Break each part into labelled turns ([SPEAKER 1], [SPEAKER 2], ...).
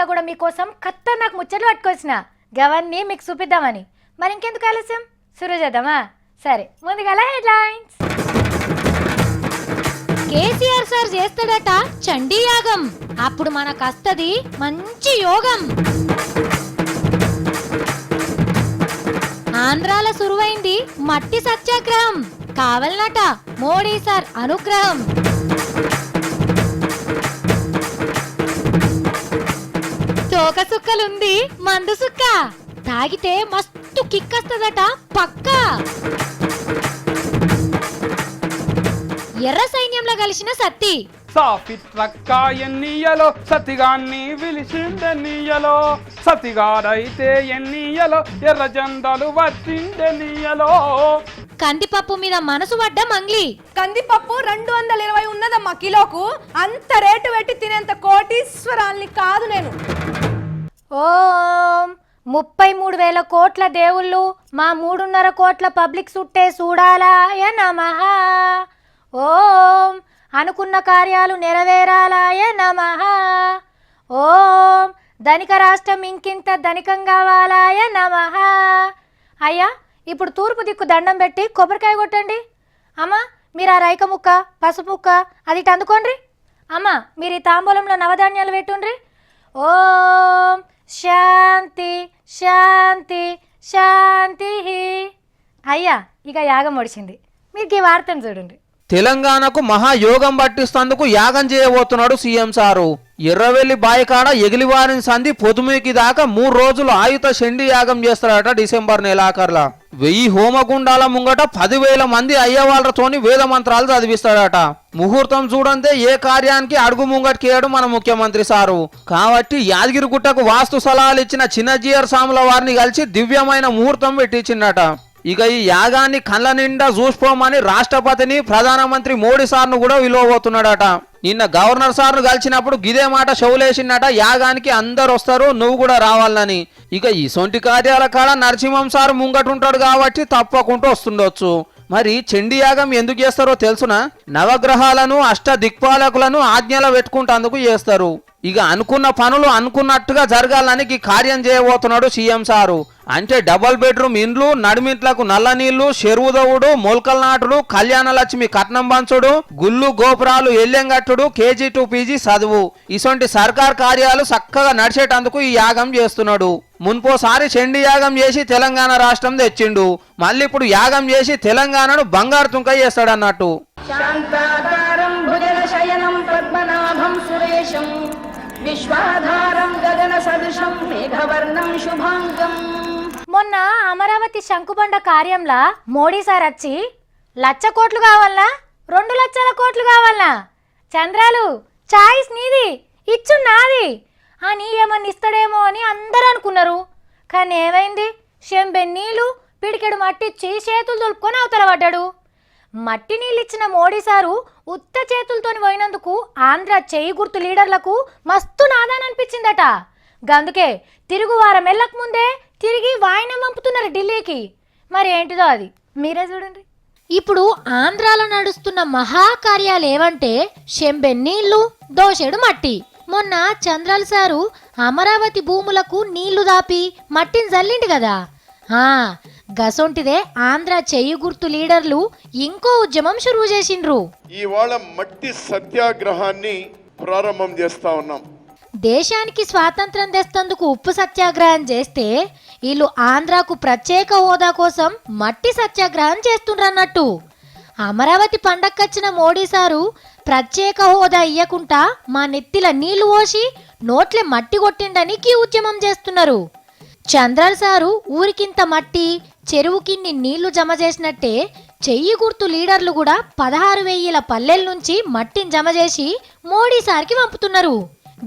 [SPEAKER 1] ఇవాళ కూడా మీకోసం ఖతర్నాక్ ముచ్చట్లు పట్టుకొచ్చిన గవన్నీ మీకు చూపిద్దామని. మరి ఇంకెందుకు ఆలస్యం, సురు చేద్దామా? సరే, ముందుగా హెడ్లైన్స్. కేసీఆర్ సార్ చేస్తాడట చండీ యాగం, అప్పుడు మనకు వస్తది మంచి యోగం. ఆంధ్రాల సురువైంది మట్టి సత్యాగ్రహం, కావాలనట మోడీ సార్ అనుగ్రహం. తోక సుక్కలుంది మందు సుక్క, తాగితే మస్తు కిక్కస్తదట పక్కా. ఎర్ర సైన్యంలో కలిసిన సత్తి,
[SPEAKER 2] సాఫిట్రక్కాయన్నీయలో సతిగాన్ని విలిసిండనీయలో, సతిగాడైతే ఎన్నీయలో ఎర్ర జెండాలు వచ్చిండనీయలో.
[SPEAKER 1] కందిపప్పు మీద మనసు పడ్డ మంగ్లీ,
[SPEAKER 3] కందిపప్పు 220 ఉన్నదమ్మా కిలోకు, అంత రేటు పెట్టి తినేంత కోటీశ్వరాల్ని కాదు నేను.
[SPEAKER 1] ఓం 33,000 కోట్ల దేవుళ్ళు మా 3.5 కోట్ల పబ్లిక్ సుట్టే చూడాలాయ నమః. ఓం అనుకున్న కార్యాలు నెరవేరాలాయ నమః. ఓం ధనిక రాష్ట్రం ఇంకింత ధనికం కావాలాయ నమః. అయ్యా, ఇప్పుడు తూర్పు దిక్కు దండం పెట్టి కొబ్బరికాయ కొట్టండి. అమ్మ, మీరు ఆ రైక ముక్క పసుపు ముక్క అది అందుకోండి. అమ్మ, మీరు ఈ తాంబూలంలో నవధాన్యాలు పెట్టుండ్రి. ఓం శాంతి శాంతి శాంతి. అయ్యా, ఇక యాగం ఒడిచింది. మీకు ఈ వార్తను చూడండి.
[SPEAKER 4] తెలంగాణకు మహాయోగం పట్టిస్తందుకు యాగం చేయబోతున్నాడు సీఎం సారు. ఎర్రవెల్లి బాయికాడ ఎగిలివారిన సంధి పొదుమికి దాకా 3 రోజులు ఆయుధ చండీ యాగం చేస్తాడట. డిసెంబర్ నెలాఖర్లా 1000 హోమగుండాల ముంగట 10,000 మంది అయ్యవాళ్లతోని వేద మంత్రాలు చదివిస్తాడట. ముహూర్తం చూడంతే ఏ కార్యానికి అడుగు ముంగటికేయడు మన ముఖ్యమంత్రి సారు. కాబట్టి యాదగిరిగుట్టకు వాస్తు సలహాలు ఇచ్చిన చిన్నజీయర్ సాముల వారిని కలిసి దివ్యమైన ముహూర్తం పెట్టించిందట. ఇక ఈ యాగాన్ని కళ్ళ నిండా చూసుకోమని రాష్ట్రపతిని ప్రధానమంత్రి మోడీ సార్ను కూడా విలువబోతున్నాడట. నిన్న గవర్నర్ సార్ను కలిసినప్పుడు గిదే మాట షవులేసిందట, యాగానికి అందరు వస్తారు నువ్వు కూడా రావాలని. ఇక ఈ సొంటి కార్యాల కాడ నరసింహం సార్ ముంగటుంటాడు కాబట్టి తప్పకుండా వస్తుండొచ్చు. మరి చండీ యాగం ఎందుకు చేస్తారో తెలుసునా? నవగ్రహాలను అష్ట దిక్పాలకులను ఆజ్ఞలో పెట్టుకుంటేందుకు చేస్తారు. ఇక అనుకున్న పనులు అనుకున్నట్టుగా జరగాలని ఈ కార్యం చేయబోతున్నాడు సీఎం సారు. అంటే డబుల్ బెడ్రూమ్ ఇండ్లు, నడిమింట్లకు నల్ల నీళ్లు, చెరువుదవుడు, మొలకల నాటుడు, కళ్యాణ లక్ష్మి కట్నం పంచుడు, గుళ్ళు గోపురాలు ఎల్లెంగట్టుడు, KG to PG చదువు, ఇసొంటి సర్కార్ కార్యాలు చక్కగా నడిచేటందుకు ఈ యాగం చేస్తున్నాడు. మున్పోసారి చండీ యాగం చేసి తెలంగాణ రాష్ట్రం తెచ్చిండు. మళ్ళీ ఇప్పుడు యాగం చేసి తెలంగాణను బంగారు తుంక చేస్తాడన్నట్టు.
[SPEAKER 5] శాంతాకారం భుజగశయనం పద్మనాభం సురేశం విశ్వాధారం గగన సదృశం మేఘవర్ణం శుభాంగం.
[SPEAKER 1] మొన్న అమరావతి శంకుబండ కార్యంలా మోడీ సార్ వచ్చి 1,00,000 కోట్లు కావాలనా 2,00,000 కోట్లు కావాలనా, చంద్రాలు చాయిస్ నీది ఇచ్చు నాది అని ఏమన్నా ఇస్తాడేమో అని అందరూ అనుకున్నారు. కానీ ఏమైంది? చెంబెన్నీళ్ళు పిడికెడు మట్టిచ్చి చేతులు దులుపుకొని అవతల పడ్డాడు. మట్టి నీళ్ళిచ్చిన మోడీ సారు ఉత్త చేతులతోని పోయినందుకు ఆంధ్ర చేయి గుర్తు లీడర్లకు మస్తు నాదాన్ని అనిపించిందట. గందుకే తిరుగు వారం వెళ్ళక ముందే తిరిగి వాయినం పంపుతున్నారు ఢిల్లీకి. మరి ఏంటిదో అది మీరే చూడండి. ఇప్పుడు ఆంధ్రాలో నడుస్తున్న మహాకార్యాలు ఏవంటే చెంబెన్నీళ్ళు, దోషెడు మట్టి. మొన్న చంద్రాలు సారు అమరావతి భూములకు నీళ్లు దాపి మట్టిని జల్లిండు కదా. గసొంటిదే ఆంధ్ర చెయ్యి గుర్తు లీడర్లు ఇంకో ఉద్యమం షురువు చేసిండ్రు.
[SPEAKER 6] ఇవాళ మట్టి సత్యాగ్రహాన్ని ప్రారంభం చేస్తా ఉన్నాం.
[SPEAKER 1] దేశానికి స్వాతంత్రం తెస్తందుకు ఉప్పు సత్యాగ్రహం చేస్తే వీళ్ళు ఆంధ్రాకు ప్రత్యేక హోదా కోసం మట్టి సత్యాగ్రహం చేస్తుండ్రన్నట్టు. అమరావతి పండక్కచ్చిన మోడీ సారు ప్రత్యేక హోదా ఇయ్యకుండా మా నెత్తిల నీళ్లు పోసి నోట్లే మట్టి కొట్టిండని ఈ ఉద్యమం చేస్తున్నారు. చంద్రాల్ సారు ఊరికింత మట్టి, చెరువుకిన్ని నీళ్లు జమ చేసినట్టే చెయ్యి గుర్తు లీడర్లు కూడా 16,000 పల్లెల నుంచి మట్టిని జమ చేసి మోడీ సార్కి పంపుతున్నారు.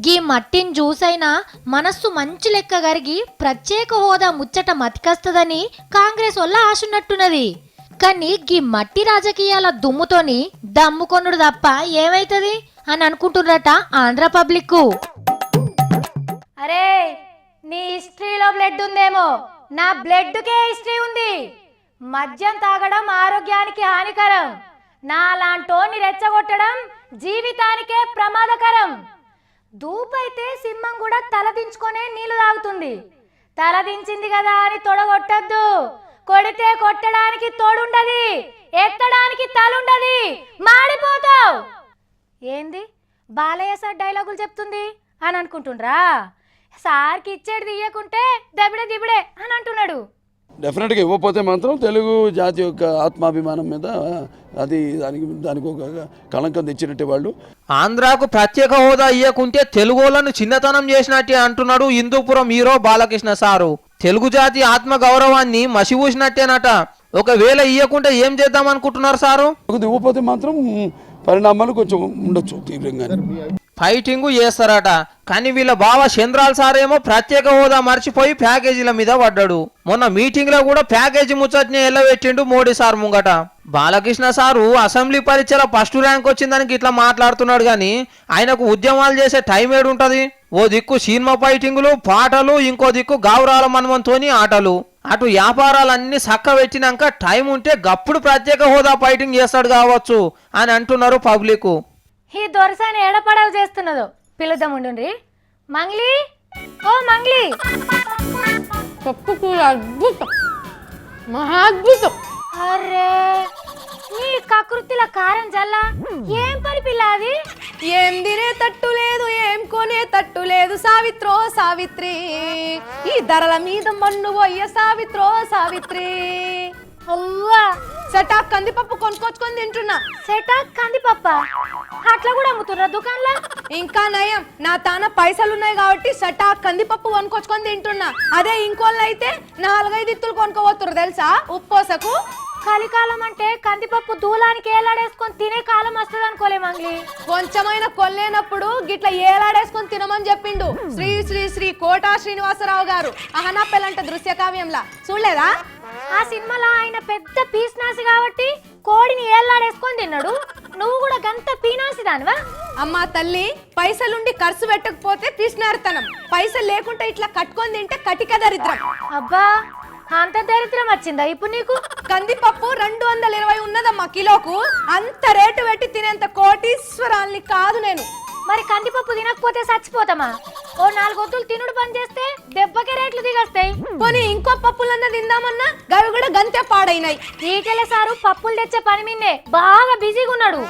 [SPEAKER 1] గీ మట్టిని చూసైనా మనస్సు మంచి లెక్క గరిగి ప్రత్యేక హోదా ముచ్చట మతికస్తదని కాంగ్రెస్ వల్ల ఆశున్నట్టున్నది. కానీ గీ మట్టి రాజకీయాల దుమ్ముతోని దమ్ముకొనుడు తప్ప ఏమైతుంది అని అనుకుంటున్నట ఆంధ్ర పబ్లిక్. అరే, నీ హిస్టరీలో బ్లడ్ ఉందేమో, నా బ్లడ్కే హిస్టరీ ఉంది. మద్యం తాగడం ఆరోగ్యానికి హానికరం, నాలాంటోని రెచ్చగొట్టడం జీవితానికే ప్రమాదకరం. దూపైతే సింహం కూడా తల దించుకొనే నీళ్లు తాగుతుంది. తల దించింది కదా అని తొడగొట్టద్దు. కొడితే కొట్టడానికి తోడుండది, ఎత్తడానికి తలుండది, మాడిపోతావు. ఏంది బాలయ్య సార్ డైలాగులు చెప్తుంది అని అనుకుంటుండ్రా? సార్కి ఇచ్చేది ఇయ్యకుంటే దబిడే దిబిడే అని అంటున్నాడు.
[SPEAKER 7] డెఫినెట్గా ఇవ్వకపోతే మాత్రం తెలుగు జాతి యొక్క ఆత్మాభిమానం మీద దానికి ఒక కళంకం తెచ్చినట్టే వాళ్ళు.
[SPEAKER 4] ఆంధ్రాకు ప్రత్యేక హోదా ఇయ్యకుంటే తెలుగోళ్లను చిన్నతనం చేసినట్టే అంటున్నాడు హిందూపురం హీరో బాలకృష్ణ సారు. తెలుగు జాతి ఆత్మ గౌరవాన్ని మసిపూసినట్టేనట. ఒకవేళ ఇయ్యకుంటే ఏం చేద్దాం అనుకుంటున్నారు సారు?
[SPEAKER 7] ఇవ్వకపోతే మాత్రం పరిణామాలు కొంచెం ఉండొచ్చు తీవ్రంగా.
[SPEAKER 4] ఫైటింగ్ చేస్తారట. కానీ వీళ్ళ బావ చంద్రాల్ సార్ ఏమో ప్రత్యేక హోదా మర్చిపోయి ప్యాకేజీల మీద పడ్డాడు. మొన్న మీటింగ్ లో కూడా ప్యాకేజీ ముచ్చట్ని ఎల్లబెట్టిండు మోడీ సార్ ముంగట. బాలకృష్ణ సారు అసెంబ్లీ పరీక్షలో ఫస్ట్ ర్యాంక్ వచ్చిందానికి ఇట్లా మాట్లాడుతున్నాడు. కానీ ఆయనకు ఉద్యమాలు చేసే టైం ఏడుంటది? ఓ దిక్కు సినిమా ఫైటింగులు, పాటలు, ఇంకో దిక్కు గావురాల మన్మంతోని ఆటలు. అటు వ్యాపారాలన్నీ చక్క పెట్టినాక టైం ఉంటే గప్పుడు ప్రత్యేక హోదా ఫైటింగ్ చేస్తాడు కావచ్చు అని అంటున్నారు పబ్లిక్.
[SPEAKER 1] ఈ దొరసాని ఏడపడవ చేస్తున్నదో పిలుద్దాం ఉండుండ్రి. మంగ్లీ, ఓ మంగ్లీ.
[SPEAKER 3] పప్పు కూర అద్భుతం, మహా అద్భుతం.
[SPEAKER 1] అరే నీ కకృతిల కారం జల్లా ఏం పని పిల్ల అది?
[SPEAKER 3] ఏం తినే తట్టు లేదు, ఏం కొనే తట్టు లేదు, సావిత్రో సావిత్రి, ఈ ధరల మీద మన్ను పోయ్య సావిత్రో సావిత్రి.
[SPEAKER 1] అవ్వా
[SPEAKER 3] సటా కందిపప్పు కొనుక్కొచ్చుకొని తింటున్నా.
[SPEAKER 1] సెటా కందిపప్ప అట్లా కూడా అమ్ముతున్నా దుకాణంలో?
[SPEAKER 3] ఇంకా నయం, నా తాన పైసలున్నాయి కాబట్టి సటా కందిపప్పు కొనుక్కొచ్చుకొని తింటున్నా. అదే ఇంకోళ్ళు అయితే 4-5 ఇత్తులు కొనుక్కోబోతురు తెలుసా ఉప్పోసకు.
[SPEAKER 1] కలికాలం అంటే కందిపప్పు దూలానికి ఏలాడేసుకొని తినే కాలం వస్తుంది అనుకోలే మంగ్లీ.
[SPEAKER 3] కొంచెమైనా కొల్లేనప్పుడు గిట్ల ఏలాడేసుకొని తినమని చెప్పిండు శ్రీ శ్రీ శ్రీ కోటా శ్రీనివాసరావు గారు అహనాపెల్లంట దృశ్య కావ్యంలా. చూడలేదా?
[SPEAKER 1] ఆ సినిమాలో ఆయన పెద్ద పీస్నాసి కాబట్టి కోడిని ఏలాడేసుకొని తిన్నాడు. నువ్వు కూడా గంత పీనాసి దానివా?
[SPEAKER 3] అమ్మా తల్లి, పైసలుండి ఖర్చు పెట్టకపోతే పిసినారుతనం, పైసలు లేకుంటే ఇట్లా కట్టుకొని తింటే కటిక దరిద్రం.
[SPEAKER 1] అబ్బా అంత దరిద్రం వచ్చిందా ఇప్పుడు నీకు?
[SPEAKER 3] కందిపప్పు 220 ఉన్నదమ్మా కిలోకు. అంత రేటు పెట్టి తినేంత కోటీశ్వరాల్ని కాదు నేను.
[SPEAKER 1] మరి కందిపప్పు తినకపోతే చచ్చిపోతామా? ఓ 4 ఒత్తులు తినుడు పని చేస్తే దెబ్బకే రేట్లు దిగొస్తాయి.
[SPEAKER 3] పోనీ ఇంకో పప్పులన్నా తిందామన్నా గవి కూడా గంతే పాడైనాయి.
[SPEAKER 1] ఈటెల సారు పప్పులు తెచ్చే పని మీదే బాగా బిజీగా ఉన్నాడు.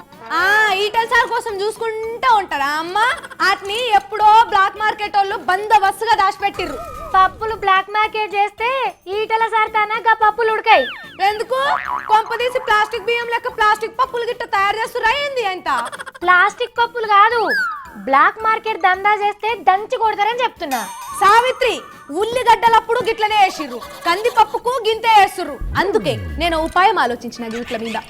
[SPEAKER 3] ఈటెల సార్ కోసం చూసుకుంటా ఉంటారా అమ్మ? వాటిని ఎప్పుడో బ్లాక్ మార్కెట్ వాళ్ళు బందోబస్తుగా దాచిపెట్టిర్రు.
[SPEAKER 1] పప్పులు బ్లాక్ మార్కెట్ చేస్తే ఈటెల సార్ తనగా పప్పులు ఉడకాయి.
[SPEAKER 3] ఎందుకు? కొంపదీసి ప్లాస్టిక్ బియ్యం లెక్క ప్లాస్టిక్ పప్పులు గిట్ట తయారు చేస్తురా ఏంది? అంత
[SPEAKER 1] ప్లాస్టిక్ పప్పులు కాదు, బ్లాక్ మార్కెట్ దందా చేస్తే దంచి కొడతారని చెప్తున్నా.
[SPEAKER 3] సావిత్రి, ఉల్లిగడ్డలప్పుడు గిట్లనే వేసిర్రు, కందిపప్పుకు గింతే వేస్తుర్రు. అందుకే నేను ఉపాయం ఆలోచించిన వీట్ల మీద.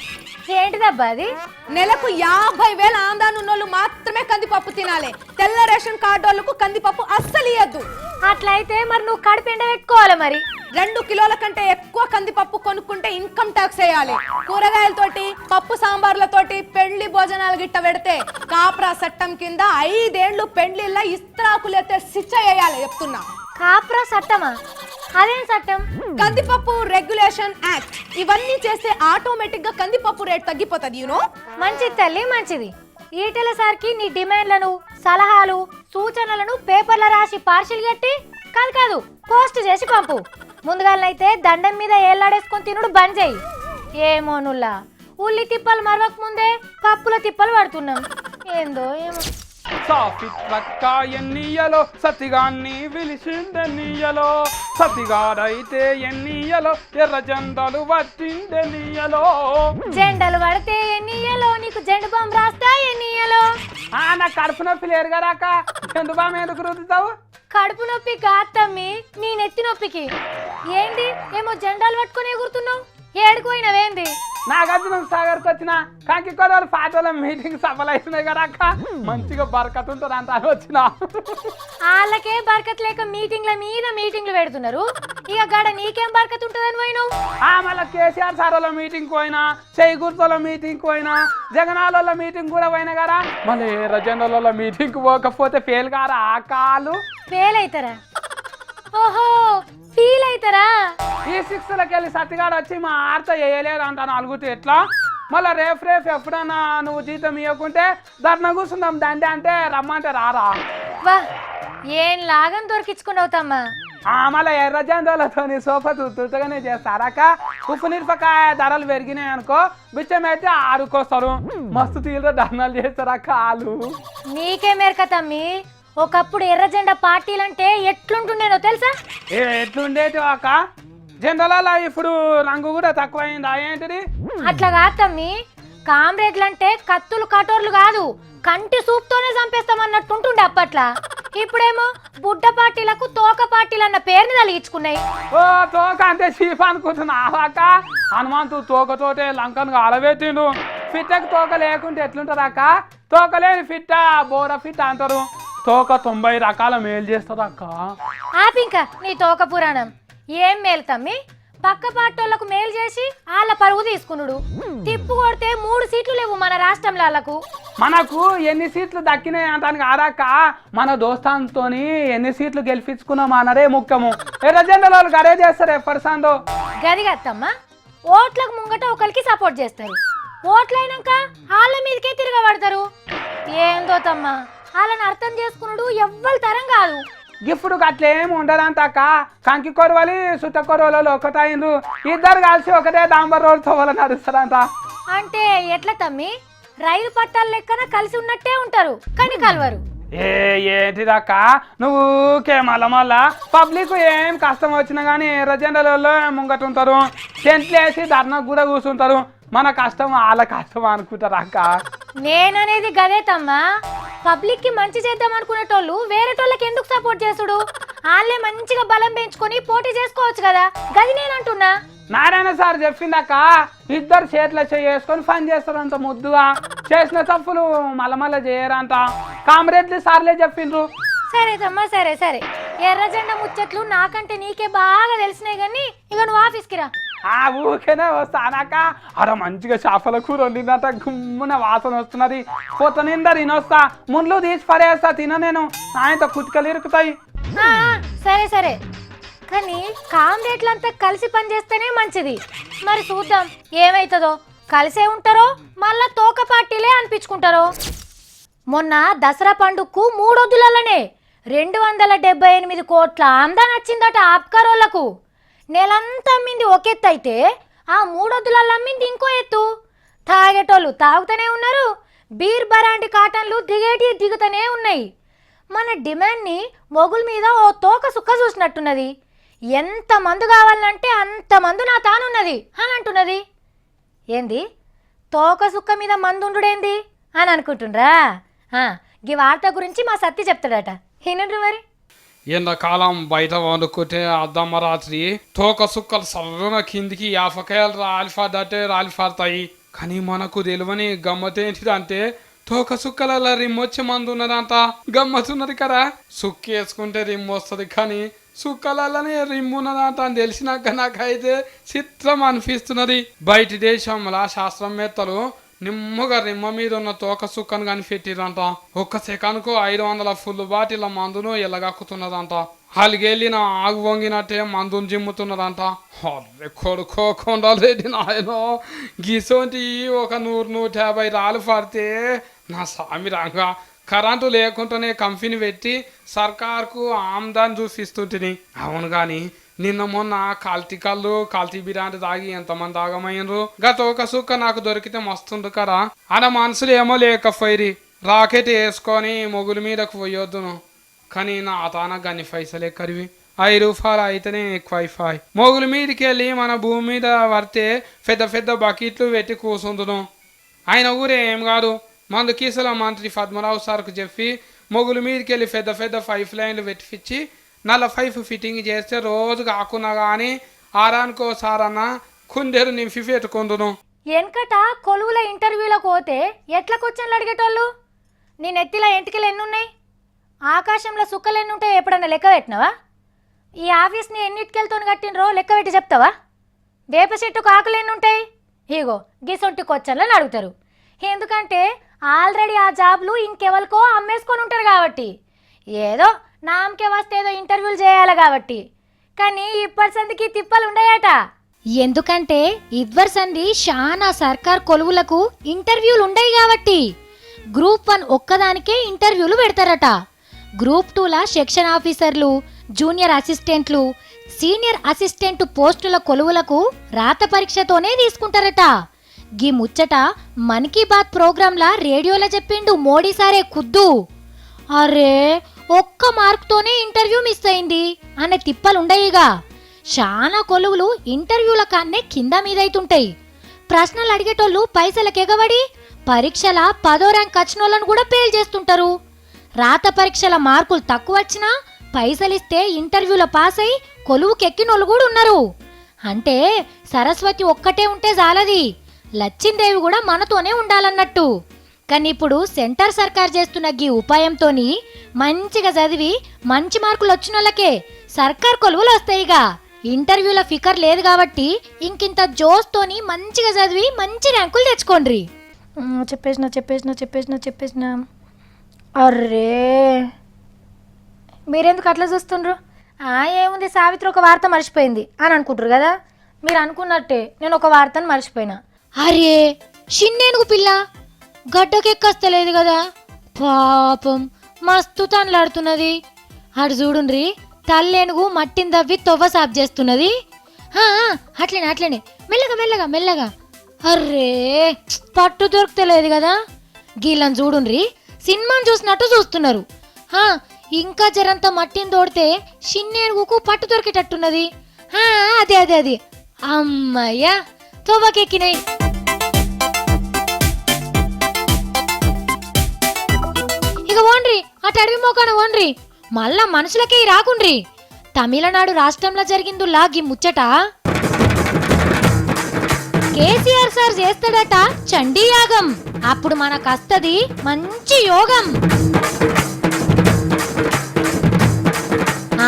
[SPEAKER 1] ఏంటిదబ్బా అది?
[SPEAKER 3] నెలకు 50,000 ఆందాను ఉన్నోళ్ళు మాత్రమే కందిపప్పు తినాలి. తెల్ల రేషన్ కార్డు వాళ్ళకు కందిపప్పు అస్సలు ఇయ్యద్దు.
[SPEAKER 1] అట్లయితే మరి నువ్వు కడుపు ఎండ పెట్టుకోవాలి. మరి
[SPEAKER 3] 2 కిలోల కంటే ఎక్కువ కందిపప్పు కొనుక్కుంటే ఇన్కమ్ ట్యాక్స్ వేయాలి. కూరగాయలతోటి, పప్పు సాంబార్లతోటి పెళ్లి భోజనాలు గిట్ట పెడితే కాప్రా చట్టం కింద 5 ఏళ్లు పెండ్లిళ్ళ ఇస్త్రాకులైతే శిక్ష వేయాలి చెప్తున్నా.
[SPEAKER 1] కాప్రా చట్టమా? అదేం చట్టం?
[SPEAKER 3] కందిపప్పు రెగ్యులేషన్ యాక్ట్. ఇవన్నీ చేస్తే ఆటోమేటిక్ గా కందిపప్పు రేట్ తగ్గిపోతుంది. యూనో.
[SPEAKER 1] మంచిది తల్లి, మంచిది. ఈటెల సార్కి నీ డిమాండ్లను, సలహాలు, సూచనలను పేపర్ల రాసి పార్సిల్ కట్టి కాదు పోస్ట్ చేసి పంపు. ముందుగాలైతే దండం మీద ఏలాడేసుకొని తినుడు బంద్ చేయి. ఏమోనుల్లా ఉల్లి తిప్పలు మరవక ముందే పప్పుల తిప్పలు పడుతున్నాం. ఏందో ఏమో.
[SPEAKER 2] సావిత్రక్క ఎన్నియలో సతిగాన్ని విలిసిందెన్నియలో, సతిగాడైతే ఎన్నియలో ఎర్ర జెండలు పట్టిందెన్నియలో.
[SPEAKER 1] జెండలు పడితే ఎన్నియలో నీకు జెండు బాంబు రాస్తా ఎన్నియలో.
[SPEAKER 2] నా కడుపు నొప్పి లేరు కదా అక్క, జెండు బాంబు ఎందుకు రుద్దుతావు?
[SPEAKER 1] కడుపు నొప్పి కాత్తమ్మి, నీ నెత్తి నొప్పికి. ఏంటి ఏమో జెండాలు పట్టుకుని ఎగురుతున్నావు? ఏడుకోయినవేంది?
[SPEAKER 2] నాగార్జున సాగర్కి వచ్చిన కాకి కొడవలు పాటల మీటింగ్ సఫలు అవుతున్నాయి కదా అక్క, మంచిగా బరకత్ ఉంటుంది అంత అని వచ్చిన.
[SPEAKER 1] వాళ్ళకే బరకత్ లేక మీటింగ్ల మీద మీటింగ్లు పెడుతున్నారు. ఇక గడ నీకేం బరకత్ ఉంటుందని పోయినావు?
[SPEAKER 2] మళ్ళీ కేసీఆర్ సార్ వాళ్ళ మీటింగ్ పోయినా, చేకూర్తల మీటింగ్ పోయినా, జగనాల మీటింగ్ కూడా పోయినా కదా. మళ్ళీ రజండల మీటింగ్ పోకపోతే ఫెయిల్ కారా ఆ కాలు?
[SPEAKER 1] ఫెయిల్ అవుతారా? ఓహో ఫీల్ అవుతారా?
[SPEAKER 2] ఈ 6లకి వెళ్ళి సత్తిగాడు వచ్చి మా ఆర్త వేయలేదు అంటాను అలుగుతే ఎట్లా? మళ్ళీ రేపు ఎప్పుడన్నా నువ్వు జీతం ఇవ్వకుంటే ధర్నా కూర్చుందాం దండే అంటే రమ్మంటే రారా?
[SPEAKER 1] వా ఏం లాగం దొరికించుకున్నావు తమ్మా.
[SPEAKER 2] మళ్ళీ ఎర్ర జెండాలతో సోఫా తుట్టుగానే చేస్తారాక. ఉప్పు మిరపకాయ ధరలు పెరిగినాయి అనుకో, బిచ్చం అయితే ఆడుకొస్తారు. మస్తు తీవ్ర ధర్నాలు చేస్తారాక వాళ్ళు.
[SPEAKER 1] నీకే మేరక తమ్మి, ఒకప్పుడు ఎర్ర జెండా పార్టీలంటే ఎట్లుంటుండేనో తెలుసా?
[SPEAKER 2] ఎట్లుండేది అక్క? జెండాల ఇప్పుడు రంగు కూడా తక్కువైందా ఏంటిది?
[SPEAKER 1] అట్లా కాదు తమ్మి, కామ్రేడ్లంటే కత్తులు కటోర్లు కాదు, కంటి సూప్తోనే చంపేస్తామన్నట్టు ఉంటుండే అప్పట్లా. ఇప్పుడేమో బుడ్డ పార్టీలకు తోక పార్టీలు అన్న పేరుని తలిగించుకున్నాయి.
[SPEAKER 2] ఓ తోక అంటే చీఫ్ అనుకుంటున్నావాక? హనుమంతు తోకతోటే లంకను అలబెట్టిండు. ఫిట్టకు తోక లేకుంటే ఎట్లుంటారక్క? తోక లేని ఫిట్ట బోర ఫిట్ట అంటారు. తోక 90 రకాల మేలు చేస్తుంది అక్క.
[SPEAKER 1] ఆపింక నీ తోక పురాణం. ఏం మేలు తమ్మి? పక్క పార్టీలకు మేలు చేసి వాళ్ళ పరువు తీసుకున్నాడు. తిప్పు కొడితే 3 సీట్లు లేవు మన రాష్ట్రంలో.
[SPEAKER 2] మనకు ఎన్ని సీట్లు దక్కినాయి అంటానికి ఆరాక మన దోస్తాంతోని ఎన్ని సీట్లు గెలిపించుకున్నాం అన్నదే ముఖ్యము. ఎర్ర జెండాల వాళ్ళు గడే చేస్తారు ఎప్పటిసాందో.
[SPEAKER 1] గది కదమ్మా, ఓట్లకు ముంగట ఒకరికి సపోర్ట్ చేస్తారు, ఓట్లయినాక వాళ్ళ మీదకే తిరగబడతారు. ఏందో తమ్మా, వాళ్ళని అర్థం చేసుకున్నాడు ఎవ్వరి తరం కాదు.
[SPEAKER 2] ఇప్పుడు అట్లేం ఉండదంతాక. కంకి కొరవలి సుట్ట కొరవలు ఒకటైండ్రు. ఇద్దరు కలిసి ఒకటే డాంబర్ రోడ్ తోవల నడుస్తారంట.
[SPEAKER 1] అంటే ఎట్లా తమ్మి? రైలు పట్టాల లెక్కన కలిసి ఉన్నట్టే ఉంటారు కానీ కలవరు.
[SPEAKER 2] ఏంటిదక్క నువ్వు మళ్ళా పబ్లిక్ ఏం కష్టం వచ్చినా కానీ ఎర్ర జెండాలలో ముంగట ఉంటారు. టెంట్లు వేసి ధర్నాకు కూడా కూర్చుంటారు. మన కష్టం వాళ్ళ కష్టం అనుకుంటారు అక్క.
[SPEAKER 1] నేననేది గదే తమ్మా, పబ్లిక్ కి మంచి చేద్దాం అనుకునేటోళ్ళు వేరేటోళ్ళకి ఎందుకు సపోర్ట్ చేసుడు? వాళ్ళే మంచిగా బలం పెంచుకొని పోటీ చేసుకోవచ్చు కదా, గది నేనంటున్నా.
[SPEAKER 2] నారాయణ సార్ చెప్పిందక్క, ఇద్దరు చేతుల చేసుకొని పని చేస్తారంట ముద్దుగా. చేసిన తప్పులు మళ్ళా చేయరంట. కామ్రేడ్లు సార్లే చెప్పిండ్రు.
[SPEAKER 1] సరే తమ్మా, సరే సరే. ఎర్ర జెండా ముచ్చట్లు నాకంటే నీకే బాగా తెలిసినాయి కానీ ఇక నువ్వు ఆఫీస్కి రా.
[SPEAKER 2] ఊరికేనే వస్తానాక. అరే మంచిగా చేపల కూర వండిందంట, గుమ్మున వాసన వస్తున్నది. పొత్త నిండా తినొస్తా, ముండ్లు తీసి పడేస్తా తిన. నేను ఆయనతో కుతికలు ఇరుకుతాయి.
[SPEAKER 1] సరే సరే, కానీ కామ్రేడ్లంతా కలిసి పని చేస్తేనే మంచిది. మరి చూద్దాం ఏమైతుందో. కలిసే ఉంటారో మళ్ళా తోక పార్టీలే అనిపించుకుంటారో. మొన్న దసరా పండుగకు 3 వద్దులనే 278 కోట్ల ఆమ్దాన్ వచ్చిందట ఆప్కారోళ్లకు. నెలంతా అమ్మింది ఒక ఎత్తు అయితే ఆ 3 వద్దులలో అమ్మింది ఇంకో ఎత్తు. తాగేటోళ్ళు తాగుతూనే ఉన్నారు, బీర్ బరాండి కాటన్లు దిగుతూనే ఉన్నాయి. మన డిమాండ్ని మొగుల మీద ఓ తోక సుక్క చూసినట్టున్నది. ఎంత మందు కావాలంటే అంత మందు నా తానున్నది అని అంటున్నది. ఏంది తోక సుక్క మీద మందుండుడేంది అని అనుకుంటుండ్రా? ఈ వార్త గురించి మా సత్తి చెప్తాడట, వినండి మరి.
[SPEAKER 2] ఎండాకాలం బయట వండుకుంటే అద్దమ్మ రాత్రి తోక సుక్కలు సర్రున కిందికి 50 కాయలు రాలిపడ్డట్టే రాలిపడతాయి. కానీ మనకు తెలియని గమ్మతేంటిదంటే తోక సుక్కల రిమ్మొచ్చే మందు ఉన్నదంట. గమ్మతున్నది కదా. సుక్కి వేసుకుంటే రిమ్ వస్తుంది, కానీ సుక్కలనే రిమ్ ఉన్నదంట అని తెలిసినాక నాకైతే చిత్రం అనిపిస్తున్నది. బయటి దేశంలో శాస్త్రవేత్తలు నిమ్మగా రిమ్మ మీద ఉన్న తోక సుక్కను కనిపెట్టిరంట. ఒక్క సెకండ్కు 500 ఫుల్ బాటిల మందును ఎల్లగక్కుతున్నదంట. అలిగెళ్ళిన ఆగు వంగినట్టే మందును జిమ్ముతున్నదంట. అరే కొడుకోకుండా లేని నాయనో, గిసోంటి ఒక 100-150 రాళ్ళు పడితే నా సామి రంగా కరెంటు లేకుండానే కంపెనీ పెట్టి సర్కార్కు ఆమ్దాన్ చూపిస్తుంటిని. అవును కానీ నిన్న మొన్న కల్తీ కళ్ళు కల్తీ బిర్యానీ తాగి ఎంతమంది ఆగమైనరు. గత ఒక సుక్క నాకు దొరికితే మస్తుండు కదా. ఆడ మనసులు ఏమో లేకపోయి రాకెట్ వేసుకొని మొగుల మీదకు పోయొద్దును. కానీ నా తాన గన్ని పైసలే కరివి. 5 రూపాయలు అయితేనే ఎక్కువైపోయి. మొగుల మీదకి వెళ్ళి మన భూమి మీద పడితే పెద్ద పెద్ద బకెట్లు పెట్టి కూసుందును. ఆయన ఊరే ఏం కాదు, మందు కీసల మంత్రి పద్మరావు సార్కు చెప్పి మొగుల మీదకి వెళ్ళి పెద్ద పెద్ద 5 లైన్లు పెట్టించి నల్ల 5 ఫిట్టింగ్ చేస్తే రోజు కాకున్నా కానీ ఆరానికోసారన్న కుందేరు నింపి పెట్టుకుందును.
[SPEAKER 1] వెనకట కొలువుల ఇంటర్వ్యూలకు పోతే ఎట్లా క్వశ్చన్లు అడిగేటోళ్ళు? నీ నెత్తిలో ఎంటికలు ఎన్నున్నాయి, ఆకాశంలో సుక్కలు ఎన్నుంటాయి ఎప్పుడన్నా లెక్క పెట్టినవా? ఈ ఆఫీస్ని ఎన్నిటికెళ్తో కట్టినరో లెక్క పెట్టి చెప్తావా? వేప చెట్టుకు ఆకులు ఎన్నుంటాయి? ఇగో గిసొంటి క్వశ్చన్లను అడుగుతారు. ఎందుకంటే ఆల్రెడీ ఆ జాబ్లు ఇంకెవరికో అమ్మేసుకొని ఉంటారు కాబట్టి. ఏదో నామకే వస్తే ఏదో ఇంటర్వ్యూలు చేయాలి కాబట్టి. కానీ ఇప్పటి సందికి తిప్పలు ఉండయట. ఎందుకంటే ఇదివర్ సంది చాలా సర్కార్ కొలువులకు ఇంటర్వ్యూలు ఉండయి కాబట్టి. గ్రూప్ 1 ఒక్కదానికే ఇంటర్వ్యూలు పెడతారట. గ్రూప్ 2ల సెక్షన్ ఆఫీసర్లు, జూనియర్ అసిస్టెంట్లు, సీనియర్ అసిస్టెంట్ పోస్టుల కొలువులకు రాత పరీక్షతోనే తీసుకుంటారట. గీ ముచ్చట మన్ కీ బాత్ ప్రోగ్రాంలా రేడియోలో చెప్పిండు మోడీ సారే ఖుద్దు. అరే ఒక్క మార్కుతోనే ఇంటర్వ్యూ మిస్ అయింది అనే తిప్పలుండయిగా. చాలా కొలువులు ఇంటర్వ్యూల కాన్నే కింద మీదైతుంటాయి. ప్రశ్నలు అడిగేటోళ్ళు పైసలకు ఎగబడి పరీక్షల 10వ ర్యాంక్ వచ్చినోళ్ళను కూడా ఫెయిల్ చేస్తుంటారు. రాత పరీక్షల మార్కులు తక్కువ వచ్చినా పైసలిస్తే ఇంటర్వ్యూలో పాస్ అయి కొలువుకెక్కినోళ్ళు కూడా ఉన్నారు. అంటే సరస్వతి ఒక్కటే ఉంటే చాలది, లచ్చిందేవి కూడా మనతోనే ఉండాలన్నట్టు. కానీ ఇప్పుడు సెంటర్ సర్కార్ చేస్తున్న గీ ఉపాయంతోని మంచిగా చదివి మంచి మార్కులు వచ్చిన వాళ్ళకే సర్కార్ కొలువులు వస్తాయిగా. ఇంటర్వ్యూల ఫికర్ లేదు కాబట్టి ఇంకింత జోస్తోని మంచిగా చదివి మంచి ర్యాంకులు తెచ్చుకోండి. చెప్పేసిన అర్రే మీరెందుకు అట్లా చూస్తుండ్రు? ఏముంది, సావిత్రి ఒక వార్త మర్చిపోయింది అని అనుకుంటారు కదా. మీరు అనుకున్నట్టే నేను ఒక వార్తను మర్చిపోయినా. అరే చిన్నేనుగు పిల్ల గడ్డకెక్కస్తలేదు కదా, పాపం మస్తు తనలాడుతున్నది. అటు చూడుండ్రి, తల్లేనుగు మట్టిని దవ్వి తొవ్వ సాపు చేస్తున్నది. అట్లనే మెల్లగా. అర్రే పట్టు దొరుకుతలేదు కదా. గీళ్ళని చూడుండ్రి, సినిమాను చూసినట్టు చూస్తున్నారు. ఇంకా జరంత మట్టిని తోడితే చిన్నేనుగుకు పట్టు దొరికేటట్టున్నది. అదే అమ్మయ్యా తొవ్వకెక్కినాయి. ఇక ఓన్రి అటు అడవి మోకాన ఓన్రి, మళ్ళా మనుషులకే రాకుండ్రి. తమిళనాడు రాష్ట్రంలో జరిగిందులా గి ముచ్చట. కేసీఆర్ సార్ చేస్తాడట చండీ యాగం, అప్పుడు మనకస్తది మంచి యోగం.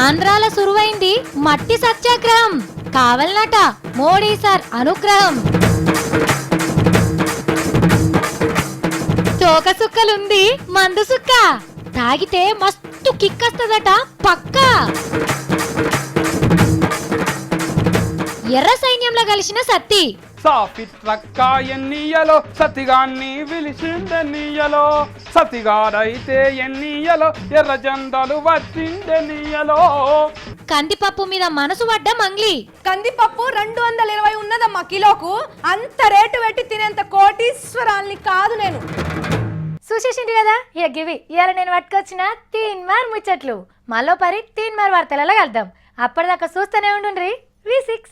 [SPEAKER 1] ఆంధ్రాల సురువైంది మట్టి సత్యాగ్రహం, కావాలనట మోడీ సార్ అనుగ్రహం. తోక సుక్కలుంది మందు సుక్క, తాగితే మస్తు కిక్కస్తదట పక్కా. ఎర్ర సైన్యంలో కలిసిన సత్తి
[SPEAKER 2] సాపిట్లక్క ఎన్నియలో సతిగాన్ని పిలిచిందెన్నియలో, సతిగాడైతే ఎన్నియలో ఎర్ర జెండలు వచ్చిందెన్నియలో.
[SPEAKER 1] కందిపప్పు మీద మనసు పడ్డ మంగ్లీ.
[SPEAKER 3] కందిపప్పు 220 ఉన్నదమ్మా కిలోకు. అంత రేటు పెట్టి తినేంత కోటీశ్వరాల్ని కాదు నేను.
[SPEAKER 1] చూసేసింది కదా ఇక గివి ఇవాళ నేను పట్టుకొచ్చిన 3 మార్ ముచ్చట్లు. మళ్ళీ 3 మార్ వార్తలలో కలుద్దాం. అప్పటిదాకా చూస్తూనే ఉండుండ్రి V6.